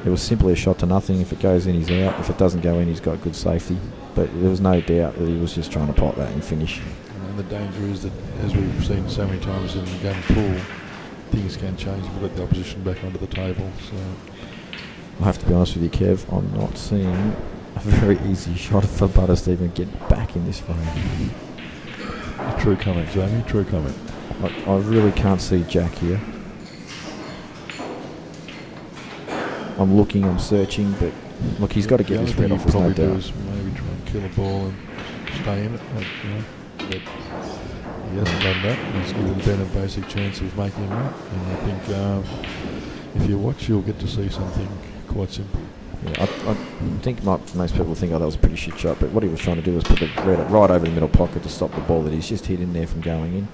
It was simply a shot to nothing. If it goes in, he's out. If it doesn't go in, he's got good safety. But there was no doubt that he was just trying to pot that and finish. And the danger is that, as we've seen so many times in the game of pool, things can change if we let the opposition back onto the table. So I have to be honest with you, Kev, I'm not seeing a very easy shot for Butters to even get back in this frame. True comment, Jamie, true comment. I really can't see Jack here. I'm looking, I'm searching, but look, he's got to get this red off, there's no doubt. Is maybe try and kill a ball and stay in it. But he hasn't done that. He's given Ben a basic chance of making him out. And I think if you watch, you'll get to see something quite simple. Yeah, I think most people think, that was a pretty shit shot, but what he was trying to do was put the red right over the middle pocket to stop the ball that he's just hit in there from going in.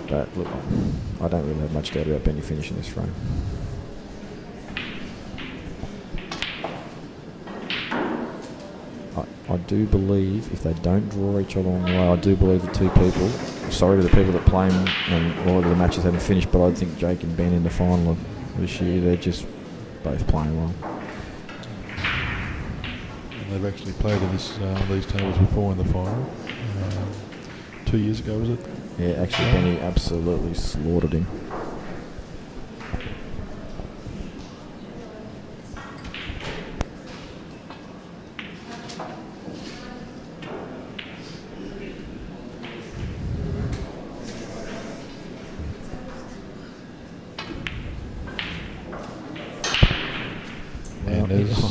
But look, I don't really have much doubt about Benny finishing this frame. I do believe if they don't draw each other on the way, I do believe the two people, sorry to the people that play them and all of the matches haven't finished, but I think Jake and Ben in the final of this year, they're just both playing well. And they've actually played in this these tables before in the final. 2 years ago, was it? Yeah, actually Benny absolutely slaughtered him.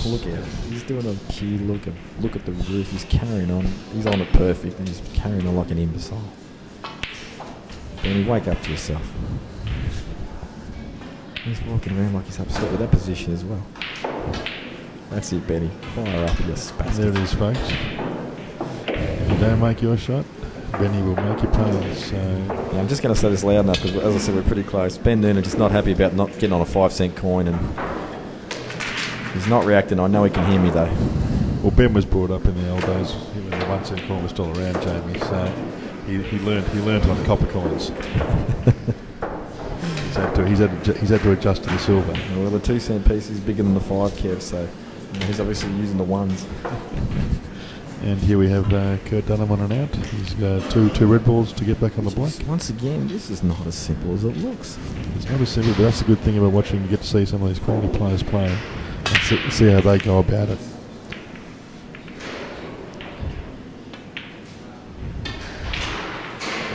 Look at him. He's doing a key look at the roof. He's carrying on. He's on it perfect, and he's carrying on like an imbecile. Benny, wake up to yourself. He's walking around like he's upset with that position as well. That's it, Benny. Fire up, you spastic. There it is, folks. If you don't make your shot, Benny will make your players. So yeah, I'm just going to say this loud enough because, as I said, we're pretty close. Ben Nunan just not happy about not getting on a 5-cent coin, and he's not reacting. I know he can hear me though. Well, Ben was brought up in the old days when the 1-cent coin was still around, Jamie. So he learned on copper coins. he's had to adjust to the silver. Well, the 2-cent piece is bigger than the 5, Kev. So he's obviously using the ones. And here we have Kurt Dunham on and out. He's got two red balls to get back on the block. Once again, this is not as simple as it looks. It's not as simple, but that's the good thing about watching. You get to see some of these quality players play and see how they go about it.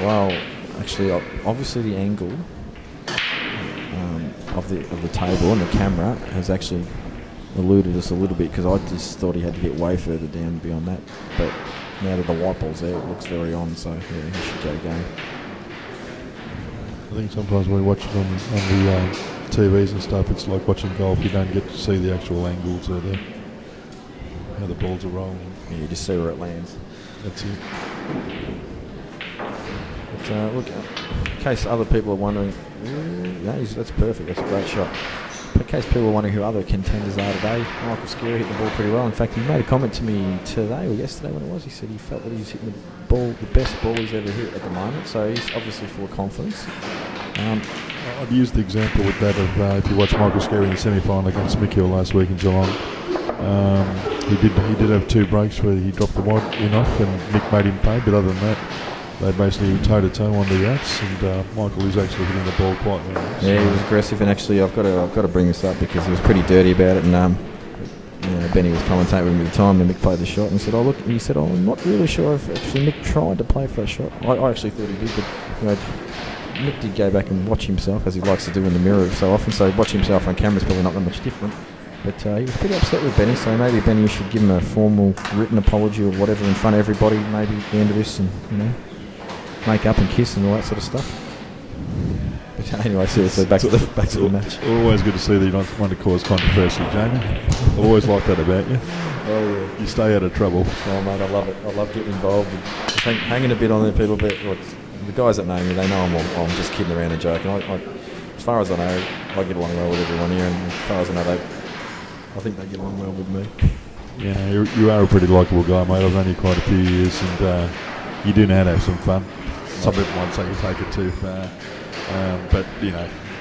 Well, actually, obviously the angle of the table and the camera has actually eluded us a little bit, because I just thought he had to get way further down beyond that. But now that the white ball's there, it looks very on, so yeah, he should go again. I think sometimes when we watch it on the TVs and stuff, it's like watching golf. You don't get to see the actual angles or how the balls are rolling. Yeah, you just see where it lands. That's it. But look, in case other people are wondering, that's perfect. That's a great shot. But in case people are wondering who other contenders are today, Michael Skerry hit the ball pretty well. In fact, he made a comment to me today or yesterday when it was. He said he felt that he's hitting the best ball he's ever hit at the moment. So he's obviously full of confidence. I've used the example with that of if you watch Michael Skerry in the semi-final against Mickhill last week in Geelong. He did have 2 breaks where he dropped the wide in off and Nick made him pay, but other than that, they basically toe-to-toe on the outs, and Michael is actually hitting the ball quite well. Yeah, he was aggressive, and actually I've got to bring this up because he was pretty dirty about it, and Benny was commentating with me at the time, and Mick played the shot, and he said, I'm not really sure if actually Mick tried to play for that shot. I actually thought he did, but Mick did go back and watch himself, as he likes to do in the mirror so often, so watch himself on camera is probably not that much different. But he was pretty upset with Benny, so maybe Benny, you should give him a formal written apology or whatever in front of everybody, maybe at the end of this, and make up and kiss and all that sort of stuff. But anyway, seriously, back to the match. Always good to see that you don't want to cause controversy, Jamie. I've always liked that about you. Oh yeah, you stay out of trouble. Oh mate, I love it. I love getting involved and hanging a bit on the people. But the guys that know me, they know I'm just kidding around and joking. As far as I know, I get along well with everyone here, and as far as I know, I think they get along well with me. Yeah, you are a pretty likeable guy, mate. I've known you quite a few years, and you do know how to have some fun. Some people might say you take it too far, but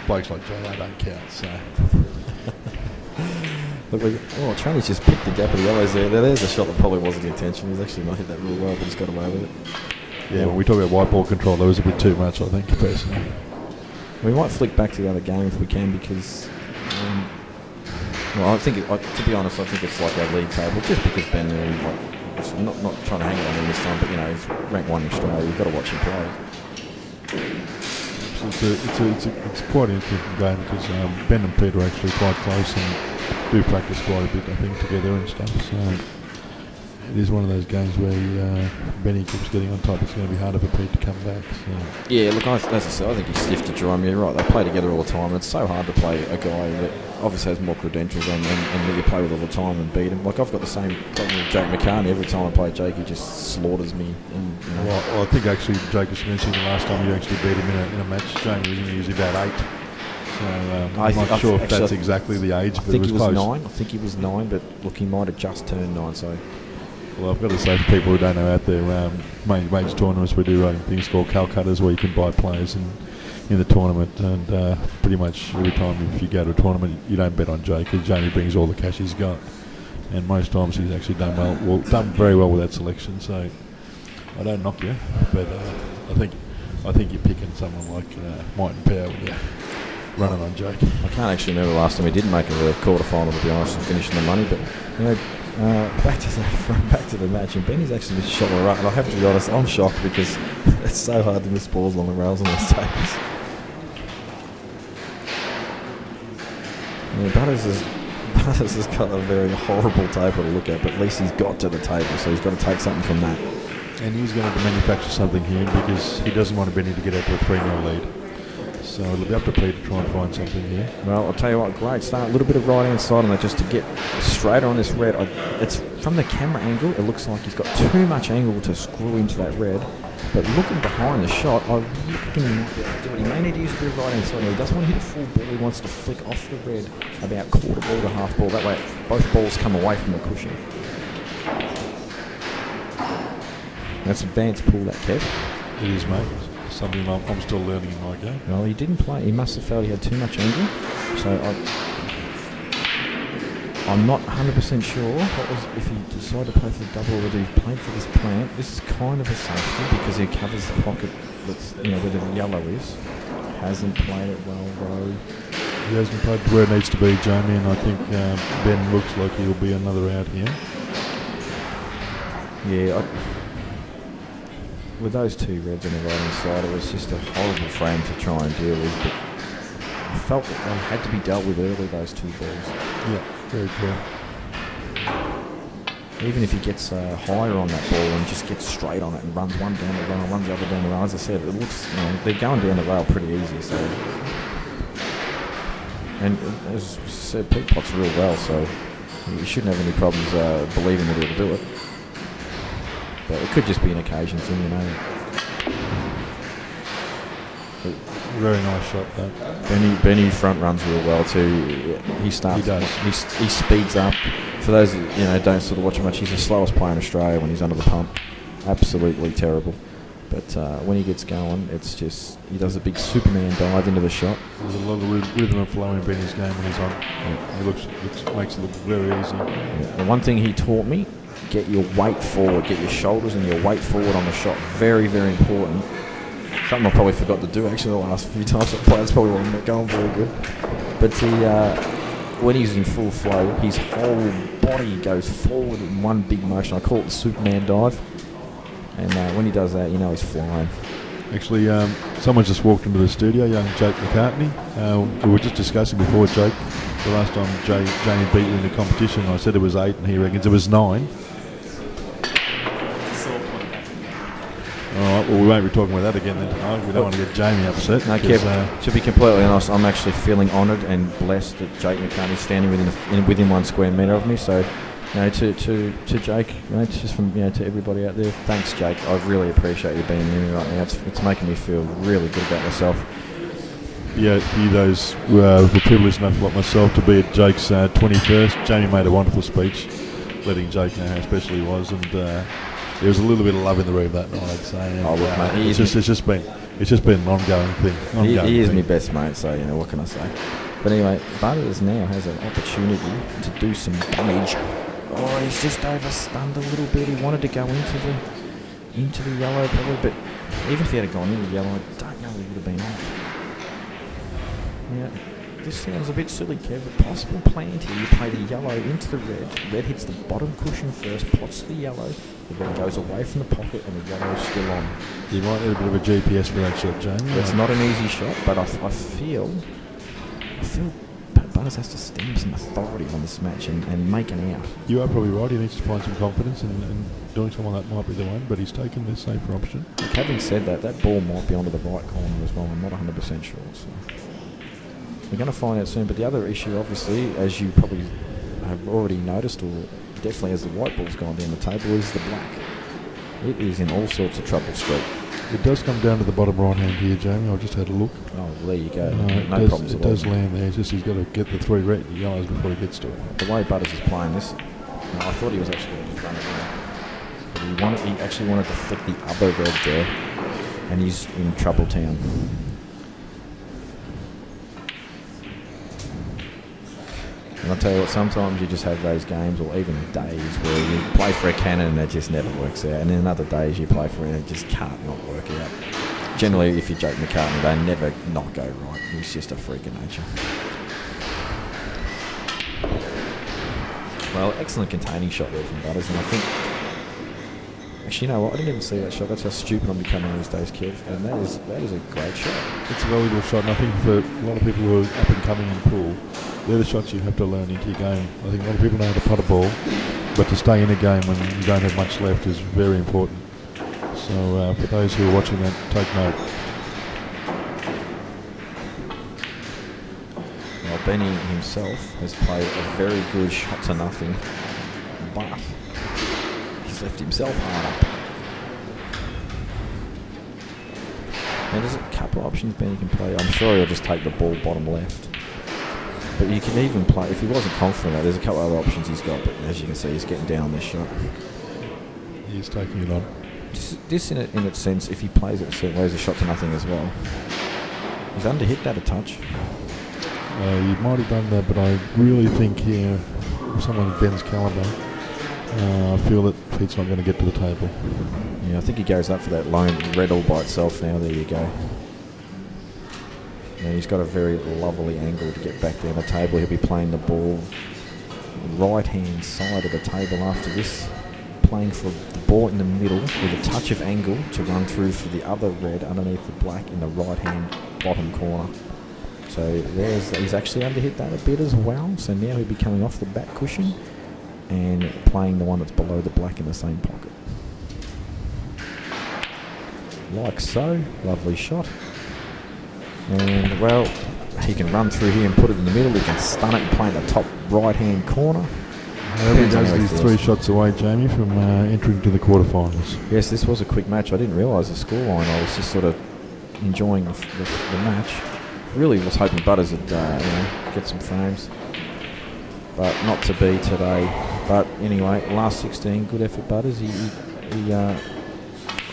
blokes like Joe, they don't count. So Look, Tran's just picked the gap of the yellows there. There's a shot that probably wasn't the intention. He's actually not hit that real well, but he's got away with it. Yeah, when we talk about white ball control, that was a bit too much, I think, personally. We might flick back to the other game if we can, because, I think, to be honest, I think it's like our league table, just because Ben, I'm not trying to hang on him this time, but he's ranked 1 in Australia. You've got to watch him play. It's quite an interesting game because Ben and Pete are actually quite close and do practice quite a bit, I think, together and stuff. So it is one of those games where Benny keeps getting on top. It's going to be harder for Pete to come back. So. Yeah, look, as I said, I think he's stiff to drum. You're right, they play together all the time, and it's so hard to play a guy that obviously has more credentials and that you play with all the time and beat him. Like, I've got the same problem with Jake McCartney. Every time I play Jake, he just slaughters me. And, Well, I think actually Jake was mentioning the last time you actually beat him in a match, Jamie was usually about 8. So I'm not sure if that's exactly the age, but it was close. 9. I think he was 9, but look, he might have just turned 9, so... Well, I've got to say, for people who don't know out there, major tournaments, we do running things called Calcuttas where you can buy players in the tournament, and pretty much every time if you go to a tournament, you don't bet on Jake because Jamie brings all the cash he's got, and most times he's actually done very well with that selection. So I don't knock you, but I think you're picking someone like Might and Power when you're running on Jake. I can't actually remember the last time he didn't make it to the quarter-final, to be honest, and finishing the money, but back to the match, and Benny's actually just shot right, and I have to be honest, I'm shocked because it's so hard to miss balls along the rails on these tables. Butters has got a very horrible table to look at, but at least he's got to the table, so he's got to take something from that. And he's going to have to manufacture something here because he doesn't want Benny to get out to a 3-0 lead. So it'll be up to Pete to try and find something here. Well, I'll tell you what, great start. A little bit of right hand side on that just to get straighter on this red. It's from the camera angle, it looks like he's got too much angle to screw into that red. But looking behind the shot, I reckon he might be able to do it. He may need to use a bit of right hand side. He doesn't want to hit a full ball. He wants to flick off the red about quarter ball to half ball. That way, both balls come away from the cushion. That's advanced pull, that Kev. It is, mate. Something I'm still learning in my game. Well, he didn't play. He must have felt he had too much angle. So I'm not 100% sure if he decided to play for the double or whether he played for this plant. This is kind of a safety because he covers the pocket that's where the yellow is. Hasn't played it well, though. He hasn't played where it needs to be, Jamie, and I think Ben looks like he'll be another out here. Yeah, with those two reds on the right hand side, it was just a horrible frame to try and deal with, but I felt that they had to be dealt with early, those two balls. Yeah, very true. Even if he gets higher on that ball and just gets straight on it and runs one down the rail, runs the other down the rail, as I said, it looks, they're going down the rail pretty easy, so. And as I said, Pete pots real well, so you shouldn't have any problems believing that he'll do it. But it could just be an occasion thing, Very nice shot, though. Benny front runs real well too. He starts. He does. He speeds up. For those that don't sort of watch him much, he's the slowest player in Australia when he's under the pump. Absolutely terrible. But when he gets going, it's just he does a big Superman dive into the shot. There's a lot of rhythm and flow in Benny's game when he's on. Yeah. He makes it look very easy. Yeah. The one thing he taught me: get your weight forward, get your shoulders and your weight forward on the shot. Very, very important. Something I probably forgot to do actually the last few times I played. That's probably why I'm not going very good. But when he's in full flow, his whole body goes forward in one big motion. I call it the Superman dive. And when he does that, he's flying. Actually, someone just walked into the studio, young Jake McCartney. We were just discussing before, Jake, the last time Jamie beat you in the competition. I said it was 8 and he reckons it was 9. Alright, well we won't be talking about that again then tonight. We don't want to get Jamie upset. No, Kev, to be completely honest, I'm actually feeling honoured and blessed that Jake McCartney's standing within 1 square metre of me. So, to Jake, just from to everybody out there, thanks Jake. I really appreciate you being near me right now. It's making me feel really good about myself. Yeah, those were privileged enough like myself to be at Jake's 21st. Jamie made a wonderful speech, letting Jake know how special he was, and there was a little bit of love in the room that night, I'd say. And, look, mate, it's just been an ongoing thing. He is my best mate, so what can I say? But anyway, Butters now has an opportunity to do some damage. Oh, he's just overstunned a little bit. He wanted to go into the yellow probably, but even if he had gone into the yellow, I don't know he would have been on. Yeah, this sounds a bit silly, Kev. A possible plan here, you play the yellow into the red. Red hits the bottom cushion first, plots the yellow. The red goes away from the pocket and the yellow's still on. You might need a bit of a GPS for that shot, Jamie. It's not an easy shot, but I feel Butters has to stamp some authority on this match and make an out. You are probably right. He needs to find some confidence and doing someone that might be the one, but he's taken the safer option. Look, having said that, that ball might be onto the right corner as well. I'm not 100% sure. So we're going to find out soon. But the other issue, obviously, as you probably have already noticed, or definitely as the white ball's gone down the table, is the black. It is in all sorts of trouble street. It does come down to the bottom right hand here, Jamie. I just had a look. Oh, well, there you go. No problems at all. It does land there. It's just he's got to get the 3 red yellows before he gets to it. The way Butters is playing this, I thought he was actually going to just run it around. But he actually wanted to flick the other red there, and he's in trouble town. And I'll tell you what, sometimes you just have those games, or even days, where you play for a cannon and it just never works out. And then other days you play for it and it just can't not work out. Generally, if you Jake McCartney, they never not go right. He's just a freak of nature. Well, excellent containing shot there from Butters, and I think... Actually, you know what? I didn't even see that shot. That's how stupid I'm becoming these days, Kev. And that is a great shot. It's a valuable shot, and I think for a lot of people who are up and coming in pool, they're the shots you have to learn into your game. I think a lot of people know how to putt a ball, but to stay in a game when you don't have much left is very important. So for those who are watching that, take note. Well, Benny himself has played a very good shot to nothing, but he's left himself hard up. Now there's a couple of options Benny can play. I'm sure he'll just take the ball bottom left. But you can even play, if he wasn't confident, there's a couple of other options he's got, but as you can see, he's getting down on this shot. He's taking it on. This in its sense, if he plays it certain ways, a shot to nothing as well. He's underhit that a touch. You might have done that, but I really think here, someone of Ben's calibre, I feel that Pete's not going to get to the table. Yeah, I think he goes up for that lone red all by itself now. There you go. And he's got a very lovely angle to get back down the table. He'll be playing the ball right-hand side of the table after this. Playing for the ball in the middle with a touch of angle to run through for the other red underneath the black in the right-hand bottom corner. So he's actually underhit that a bit as well. So now he'll be coming off the back cushion and playing the one that's below the black in the same pocket. Like so. Lovely shot. And, well, he can run through here and put it in the middle. He can stun it and play in the top right-hand corner. He does these 3 shots away, Jamie, from entering to the quarterfinals. Yes, this was a quick match. I didn't realise the scoreline. I was just sort of enjoying the match. Really was hoping Butters would get some frames, but not to be today. But anyway, last 16, good effort, Butters.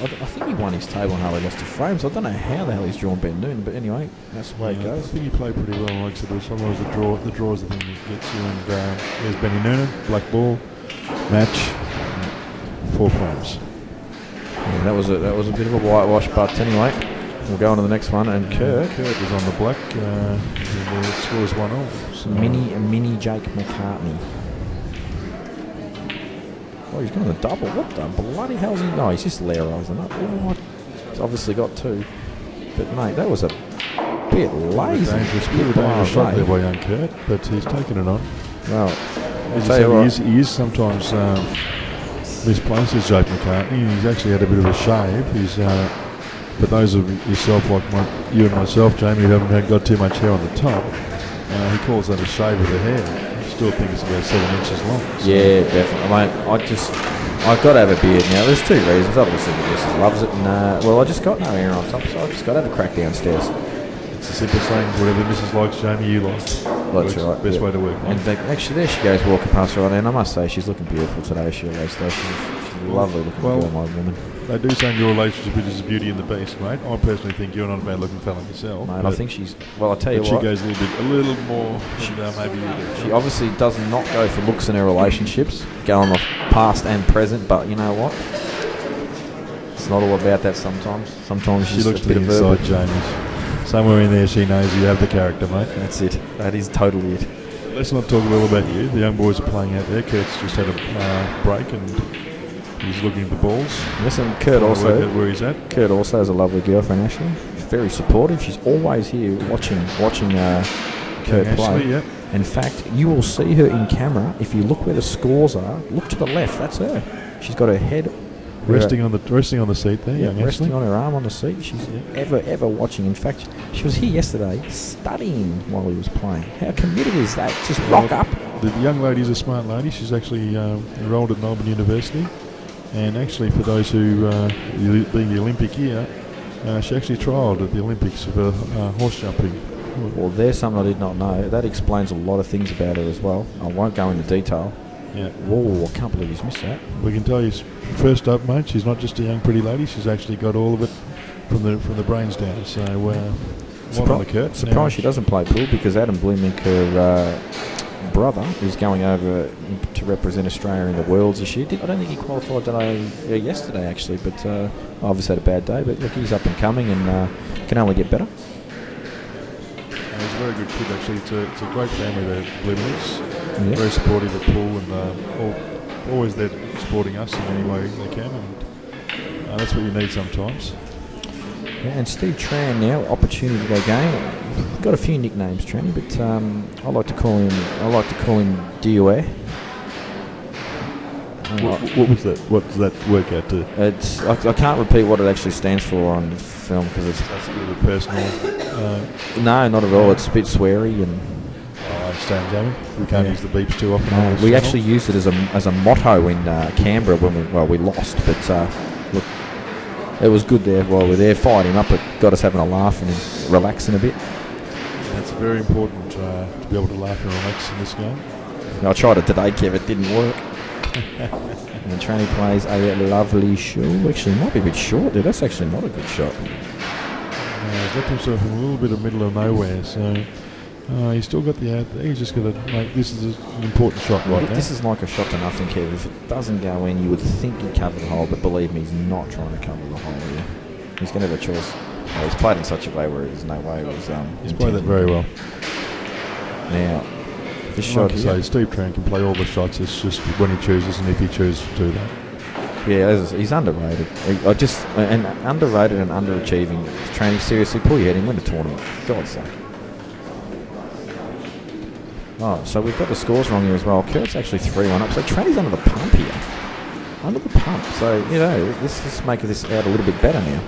I think he won his table and hardly lost to frames. I don't know how the hell he's drawn Ben Nunan, but anyway, that's the way it goes. I think he played pretty well. Like I said, sometimes the draw is the thing that gets you. And here's Benny Nunan, black ball, match, 4 frames. Yeah, that was a bit of a whitewash, but anyway, we'll go on to the next one. And Kurt is on the black. And the score is 1-all. So mini Jake McCartney. Oh, he's going to double. What the bloody hell's he? No, he's just Leroying up. Oh, he's obviously got 2. But, mate, that was a bit lazy. Dangerous shot there by young Kurt, but he's taken it on. Well, he is sometimes misplaces Jake McCartney. He's actually had a bit of a shave. But those of yourself, like you and myself, Jamie, who haven't got too much hair on the top, he calls that a shave of the hair. Still think it's about 7 inches long. So. Yeah, definitely. Mate, I've got to have a beard now. There's 2 reasons. Obviously, the missus loves it, and well, I just got no hair on top, so I've just got to have a crack downstairs. It's a simple saying: whatever the missus likes, Jamie, you like. That's right. Best way to work. In fact, actually, there she goes walking past right now, and I must say she's looking beautiful today. She always does. She's a lovely looking girl, my woman. They do say in your relationship it is the beauty and the beast, mate. I personally think you're not a bad-looking fella yourself. Mate, I think she's... Well, I tell you but what... she goes a little more than maybe you do. She obviously does not go for looks in her relationships, going off past and present, but you know what? It's not all about that sometimes. Sometimes She she's looks a to bit the of verbal. inside, James. Somewhere in there she knows you have the character, mate. That's it. That is totally it. Let's not talk all about you. The young boys are playing out there. Kurt's just had a break and he's looking at the balls. Listen, Kurt Work also... out where he's at. Kurt also has a lovely girlfriend, Ashley. She's very supportive. She's always here watching Kurt play. Ashley, yep. In fact, you will see her in camera. If you look where the scores are, look to the left. That's her. She's got her head Resting on the seat there, young resting Ashley. on her arm on the seat. She's ever watching. In fact, she was here yesterday studying while he was playing. How committed is that? Just rock up. The young lady's a smart lady. She's actually enrolled at Melbourne University. And actually, for those who, being the Olympic year, she actually trialled at the Olympics for horse jumping. Well, there's something I did not know. That explains a lot of things about her as well. I won't go into detail. Yeah. Whoa, I can't believe he's missed that. We can tell you, first up, mate, she's not just a young pretty lady. She's actually got all of it from the brains down. So, well on the Kurt. Surprised she doesn't play pool because Adam Bloomink, her brother, is going over to represent Australia in the Worlds this year. I don't think he qualified yesterday, actually, but obviously had a bad day. But look, he's up and coming and can only get better. He's a very good kid, actually. It's a great family, the Bluemans. Yep. Very supportive of pool and always there supporting us in any way they can. And that's what you need sometimes. Yeah, and Steve Tran now, opportunity to go game. Got a few nicknames, Tranny, but I like to call him DUA. What was that? What does that work out to? It's I can't repeat what it actually stands for on the film because it's That's a bit of a personal. no, not at all. It's a bit sweary and. I understand, Jamie. We can't use the beeps too often. on this We channel. actually used it as a motto in Canberra when we lost, but look, it was good there while we were there. Fired him up, it got us having a laugh and relaxing a bit. It's very important to be able to laugh and relax in this game. I tried it today, Kev. It didn't work. And Tranny plays a lovely show. Actually, it might be a bit short there. That's actually not a good shot. He's left himself in a little bit of middle of nowhere, so he's still got the out there. He's just got to make this is an important shot right now. This is like a shot to nothing, Kev. If it doesn't go in, you would think he'd cover the hole, but believe me, he's not trying to cover the hole here. He's going to have a choice. Well, he's played in such a way where there's no way it was. He's played that very well. Now, this Like shot you here. say, Steve Tran can play all the shots. It's just when he chooses and if he chooses to do that. Yeah, he's underrated. And underrated and underachieving. Training, seriously, pull your head in, win the tournament. For God's sake. Oh, so we've got the scores wrong here as well. Kurt's actually 3-1 up. So Tranny's under the pump here. Under the pump. So, this is making this out a little bit better now.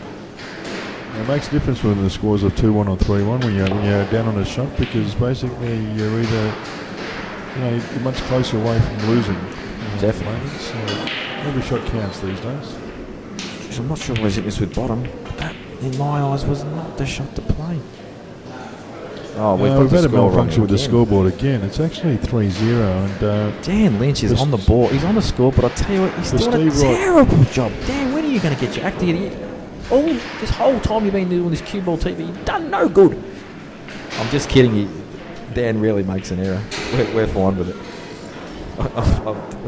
It makes a difference when the scores are 2-1 or 3-1 when you're down on a shot because basically you're either you're much closer away from losing. Definitely. So every shot counts these days. Jeez, I'm not sure where's it is with bottom. But that, in my eyes, was not the shot to play. Oh, we've had a score malfunction with the again. scoreboard again. It's actually 3-0 and Dan Lynch is on the board. He's on the score, but I tell you what, he's doing a terrible job. Dan, when are you going to get your act together? This whole time you've been doing this cue ball TV, you've done no good. I'm just kidding you. Dan really makes an error. We're fine with it.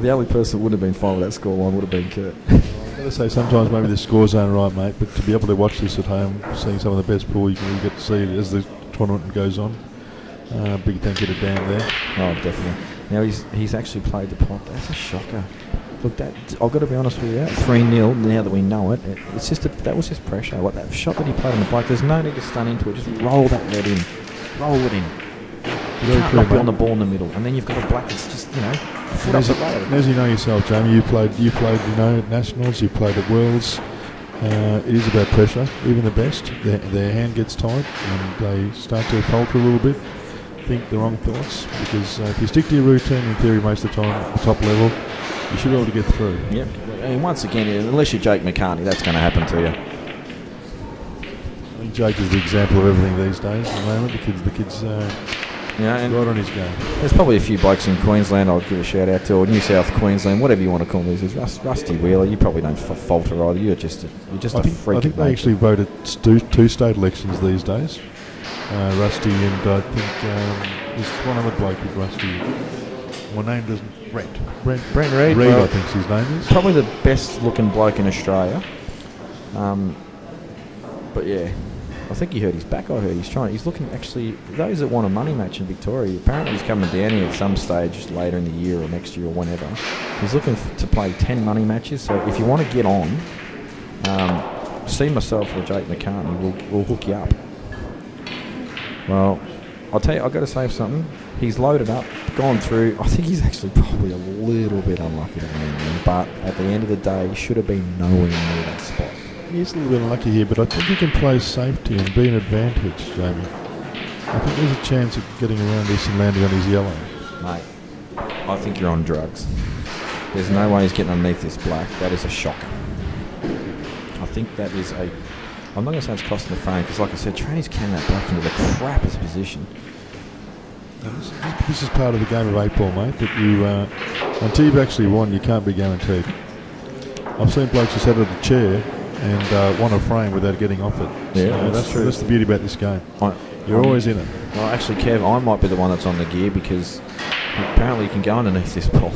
The only person who would have been fine with that scoreline would have been Kurt. I've got to say, sometimes maybe the scores aren't right, mate, but to be able to watch this at home, seeing some of the best pool you can get to see as the tournament goes on. Big thank you to Dan there. Oh, definitely. Now he's actually played the pot. That's a shocker. Look, I've got to be honest with you. 3-0. Now that we know it, it's just that was just pressure. What that shot that he played on the break. There's no need to stun into it. Just roll that lead in. Roll it in. You can't not be on the ball in the middle, and then you've got a black that's just foot up the road. As you know yourself, Jamie, you played at nationals, you played at worlds. It is about pressure. Even the best, their hand gets tight and they start to falter a little bit. Think the wrong thoughts because if you stick to your routine, in theory, most of the time at the top level, you should be able to get through. Yep. And once again, unless you're Jake McCartney, that's going to happen to you. I think Jake is the example of everything these days at the moment. The kids Yeah, and right on his game. there's probably a few blokes in Queensland I'll give a shout out to, or New South Queensland, whatever you want to call these. There's Rusty Wheeler. You probably don't falter either. You're just a freak. I think they actually voted two state elections these days. Rusty and I think there's one other bloke with Rusty. My name doesn't. Brent Reid. Reid, I think his name is. Probably the best looking bloke in Australia. But yeah, I think he hurt his back. I heard he's looking, actually, those that want a money match in Victoria, apparently he's coming down here at some stage later in the year or next year or whenever. He's looking to play 10 money matches, so if you want to get on, see myself or Jake McCartney, we'll hook you up. Well, I'll tell you, I've got to say something. He's loaded up, gone through. I think he's actually probably a little bit unlucky to win, but at the end of the day, he should have been nowhere near that spot. He's a little bit unlucky here, but I think he can play safety and be an advantage, Jamie. I think there's a chance of getting around this and landing on his yellow. Mate, I think you're on drugs. There's no way he's getting underneath this black. That is a shocker. I think that is a... I'm not going to say it's costing the frame, because like I said, Tranny's carrying that black into the crappiest position. This is part of the game of 8 ball, mate, that you, until you've actually won, you can't be guaranteed. I've seen blokes who sat at a chair and won a frame without getting off it. Yeah, so that's true. That's the beauty about this game. You're always in it. Well, actually, Kev, I might be the one that's on the gear, because apparently you can go underneath this ball.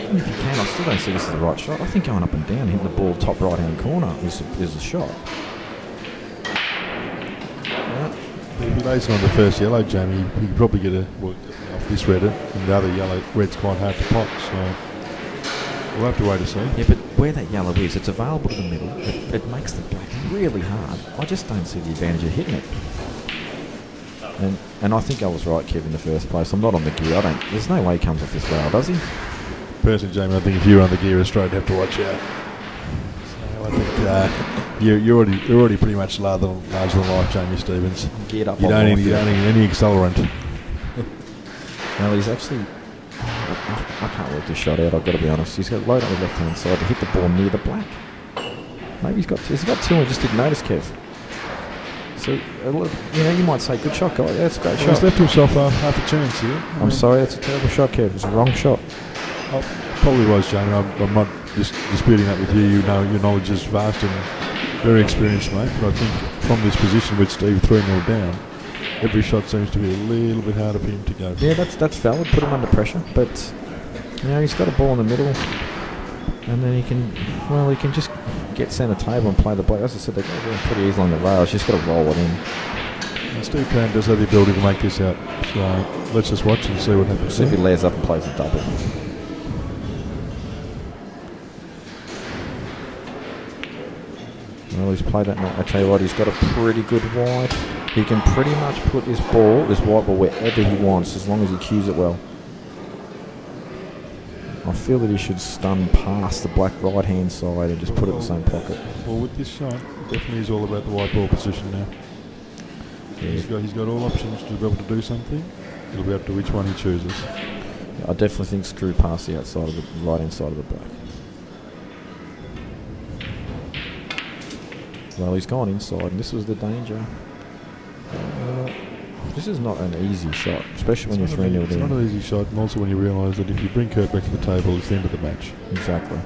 Even if you can, I still don't see this as the right shot. I think going up and down, hitting the ball top right-hand corner is a shot. If he lays it on the first yellow, Jamie, he could probably get off this red, and the other yellow red's quite hard to pot, so we'll have to wait to see. Yeah, but where that yellow is, it's available to the middle. It makes the black really hard. I just don't see the advantage of hitting it. And I think I was right, Kev, in the first place. I'm not on the gear. There's no way he comes off this rail, does he? Personally, Jamie, I think if you're on the gear, Australia have to watch out. So I think you're already pretty much larger than life, Jamie Stevens. Geared up. You don't need any accelerant. Well, he's actually... I can't work this shot out, I've got to be honest. He's got load on the left-hand side to hit the ball near the black. Maybe he's got two and just didn't notice, Kev. So, you might say, good shot, guy. Yeah, it's a great shot. He's left himself half a chance here. I'm sorry, that's a terrible shot, Kev. It's a wrong shot. Probably was, Jamie. I'm not disputing that with you. You know, your knowledge is vast and very experienced, mate. But I think from this position with Steve 3-0 down, every shot seems to be a little bit harder for him to go. Yeah, that's valid. Put him under pressure. But, he's got a ball in the middle. And then he can just get centre table and play the black. As I said, they go pretty easily on the rails. Just got to roll it in. And Steve Tran does have the ability to make this out. So let's just watch and see what happens. See if he layers up and plays a double. Well, he's played that night. I tell you what, he's got a pretty good white. He can pretty much put his white ball wherever he wants, as long as he cues it well. I feel that he should stun past the black right-hand side and just put it in the same pocket. Well, with this shot, definitely is all about the white ball position now. Yeah. He's got all options to be able to do something. It'll be up to which one he chooses. I definitely think screw past the outside of the right-hand side of the black. Well, he's gone inside, and this was the danger. This is not an easy shot, especially when you're 3-0 down. It's not an easy shot, and also when you realise that if you bring Kurt back to the table, it's the end of the match. Exactly.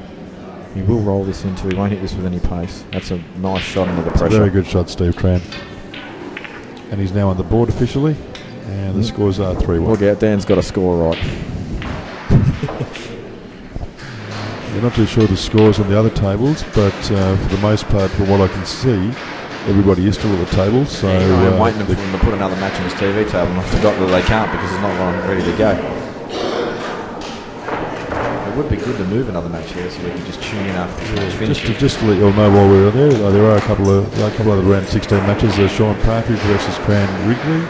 He will roll this into, he won't hit this with any pace. That's a nice shot under the pressure. It's a very good shot, Steve Tran. And he's now on the board officially, and the scores are 3-1. Look out, Dan's got a score right. We're not too sure the scores on the other tables, but for the most part, from what I can see, everybody is still at the table. So I'm waiting for them to put another match on his TV table, and I forgot that they can't because there's not one ready to go. It would be good to move another match here so we can just tune in after this match finishes. Just to let you all know while we're there, there are a couple of other round 16 matches. Sean Partridge versus Tran Wrigley,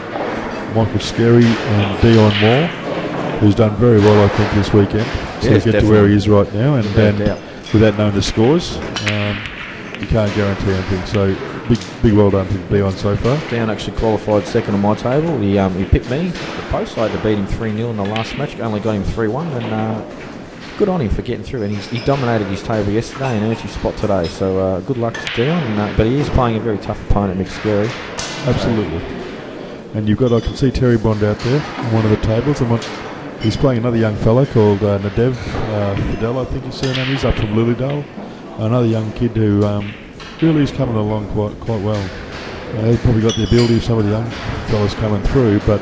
Michael Skerry and Dion Moore, who's done very well, I think, this weekend. So yes, get to where he is right now, and without knowing the scores, you can't guarantee anything. So big well done to Dion so far. Dion actually qualified second on my table. He picked me at the post. I had to beat him 3-0 in the last match. Only got him 3-1, and good on him for getting through, and he dominated his table yesterday and earned his spot today. So good luck to Dion. But he is playing a very tough opponent, Mick Scary. Absolutely. And you've got, I can see Terry Bond out there on one of the tables. And he's playing another young fella called Nadev Fidel, I think his surname is, up from Lilydale. Another young kid who really is coming along quite well. He's probably got the ability of some of the young fellas coming through, but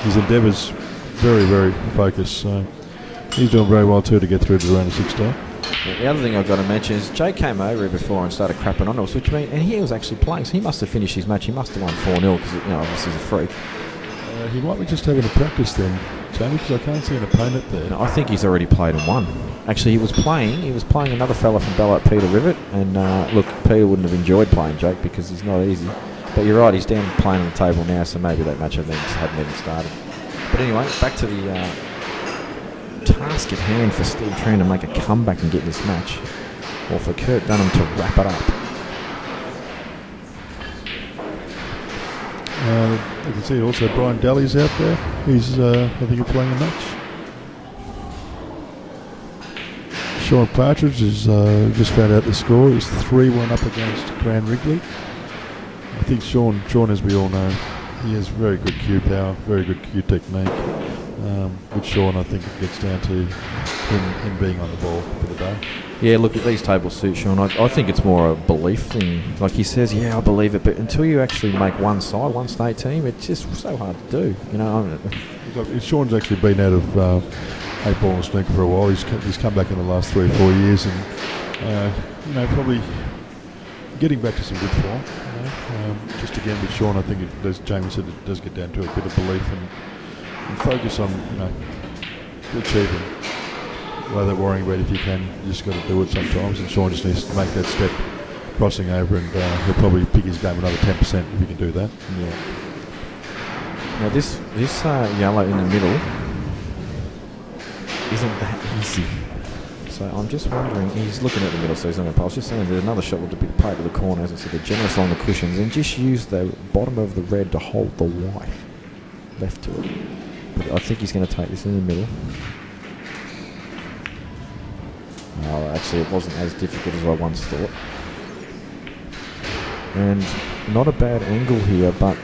his endeavours very, very focused. So he's doing very well too to get through to the round of 16. The other thing I've got to mention is Jay came over here before and started crapping on us, and he was actually playing, so he must have finished his match. He must have won 4-0 because, obviously he's a freak. He might be just having a practice then, Jamie, because I can't see an opponent there. No, I think he's already played and won. Actually, he was playing another fella from Ballarat, Peter Rivet, and look, Peter wouldn't have enjoyed playing Jake because he's not easy. But you're right, he's down playing on the table now, so maybe that match hadn't even started. But anyway, back to the task at hand for Steve Tran to make a comeback and get this match, or for Kurt Dunham to wrap it up. You can see also Brian Daly's out there. He's, I think, he's playing a match. Sean Partridge has just found out the score. He's 3-1 up against Gran Wrigley. I think Sean, as we all know, he has very good cue power, very good cue technique. With Sean, I think it gets down to him being on the ball for the day. Yeah, look, at these tables suit Sean. I think it's more a belief thing. Like he says, yeah, I believe it, but until you actually make one state team, it's just so hard to do. Sean's actually been out of 8-ball and snooker for a while. He's come back in the last 3 or 4 years, and probably getting back to some good form. Just again with Sean, I think as Jamie said, it does get down to a bit of belief and focus on achieving. Rather than worrying about if you can, you just got to do it sometimes. And Sean just needs to make that step crossing over, and he'll probably pick his game another 10% if he can do that. Yeah. Now this yellow in the middle isn't that easy. So I'm just wondering, he's looking at the middle, so he's not going to pass. Just saying that another shot would be played to the corner, as I said, they're generous on the cushions, and just use the bottom of the red to hold the white left to it. But I think he's going to take this in the middle. Oh, actually, it wasn't as difficult as I once thought. And not a bad angle here, but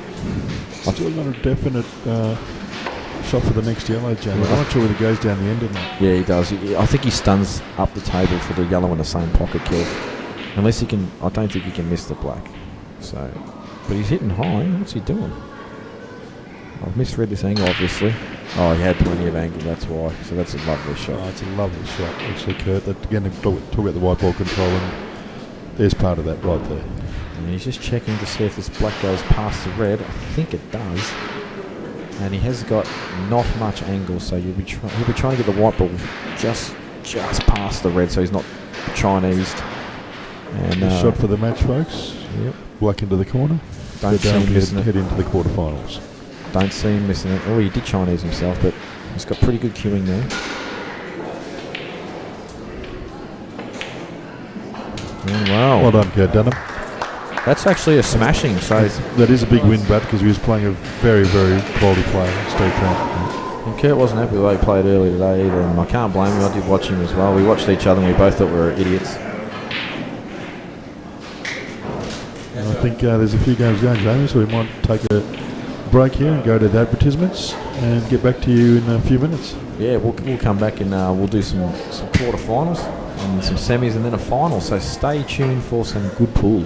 I've still got a definite shot for the next yellow, Jamie. I'm not sure whether he goes down the end or not. Yeah, he does. I think he stuns up the table for the yellow in the same pocket kill. Unless he can, I don't think he can miss the black. So, but he's hitting high. What's he doing? I've misread this angle, obviously. Oh, he had plenty of angle, that's why. So that's a lovely shot. Oh, it's a lovely shot, actually, Kurt. That, again, talk about the white ball control, and there's part of that right there. And he's just checking to see if this black goes past the red. I think it does. And he has got not much angle, so he'll be trying to get the white ball just past the red, so he's not Chinesed. And shot for the match, folks. Yep. Black into the corner. Don't see him missing it. Head into the quarterfinals. Don't see him missing it. Oh, he did Chinese himself, but he's got pretty good queuing there. Oh, wow. Well done, Kurt Dunham. That's actually a smashing. So that is a big win, Brad, because he was playing a very, very quality player, Steve Tran. And Kurt wasn't happy with the way he played earlier today either, and I can't blame him. I did watch him as well. We watched each other and we both thought we were idiots. And I think there's a few games going, Jamie, so we might take a break here and go to the advertisements and get back to you in a few minutes. Yeah, we'll come back and we'll do some quarterfinals and some semis and then a final. So stay tuned for some good pool.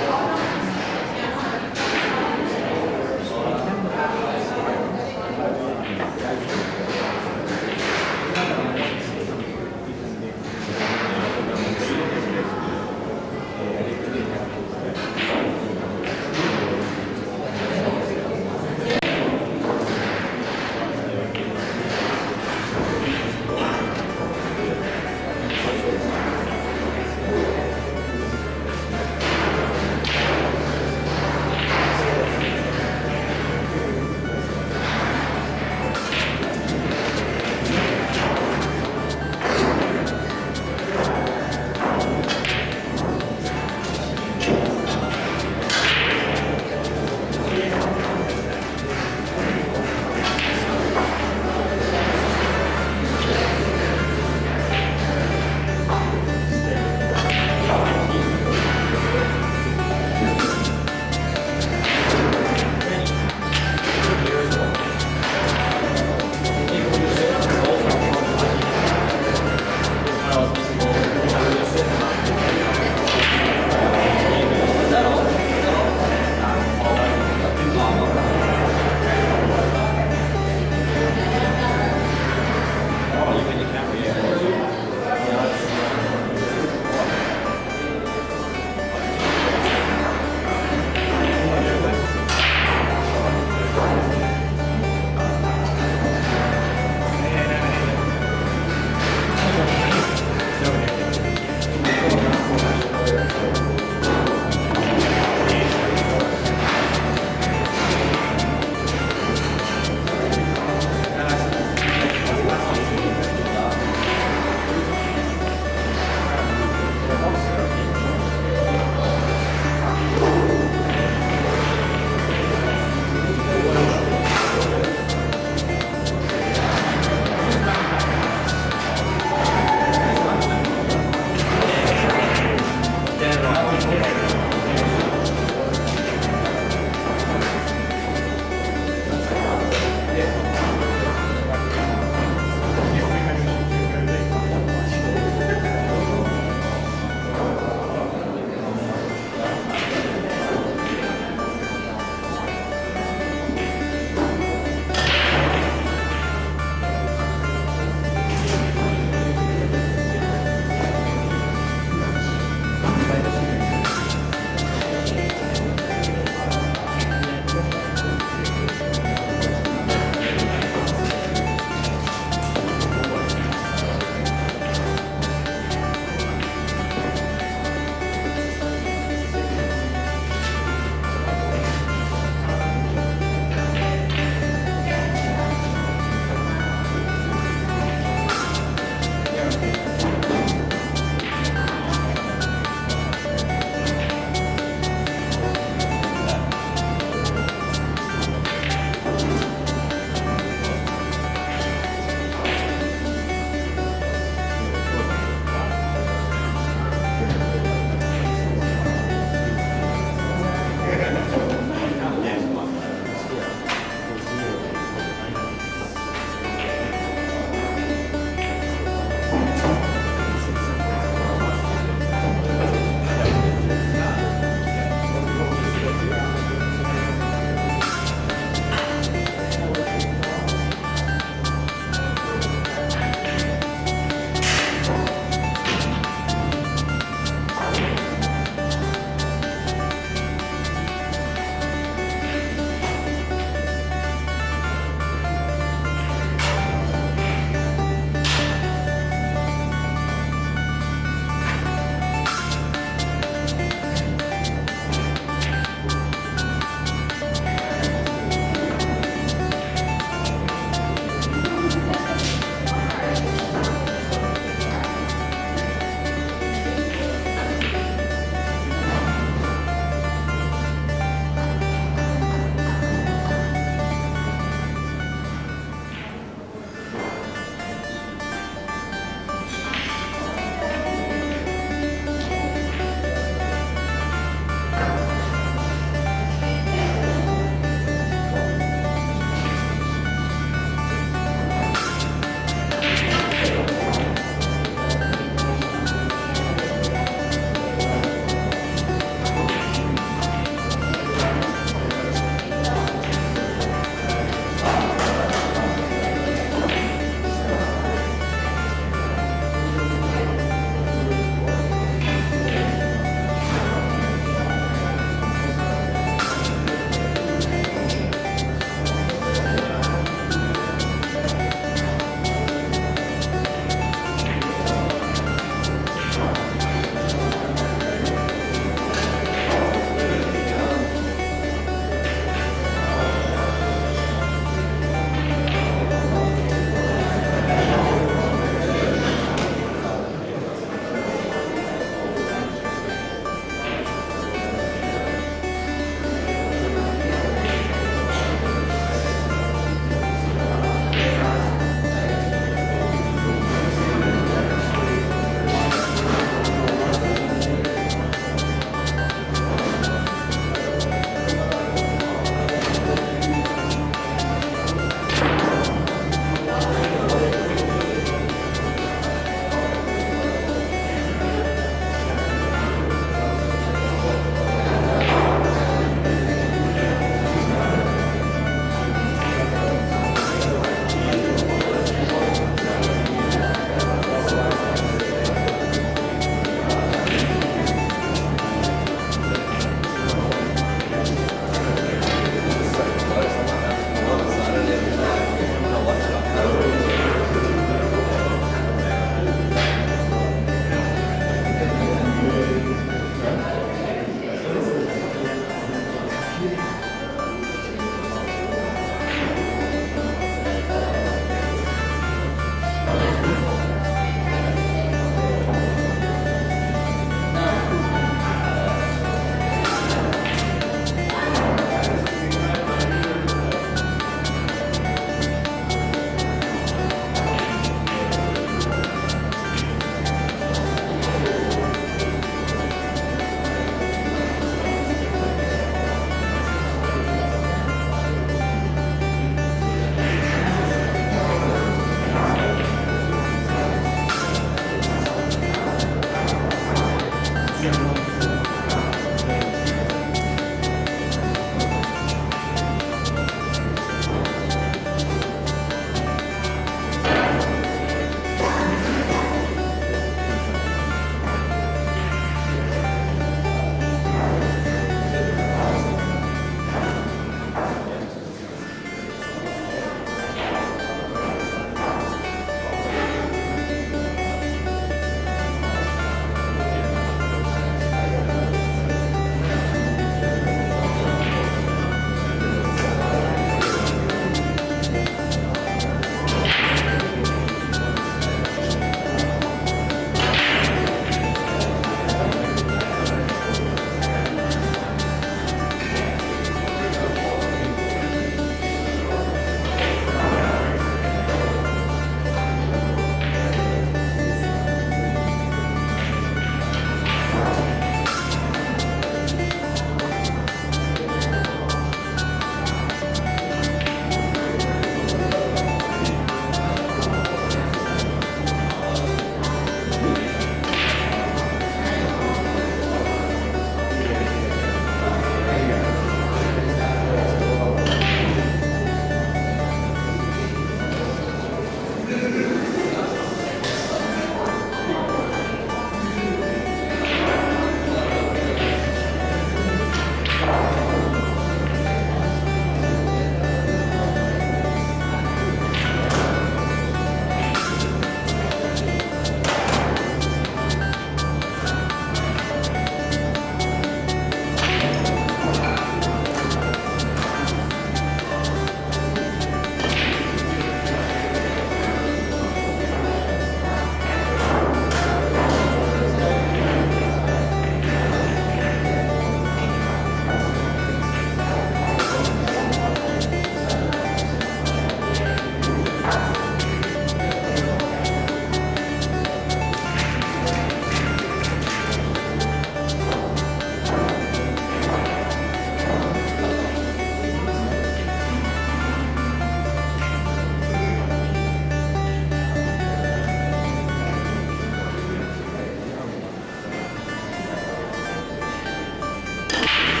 Bye.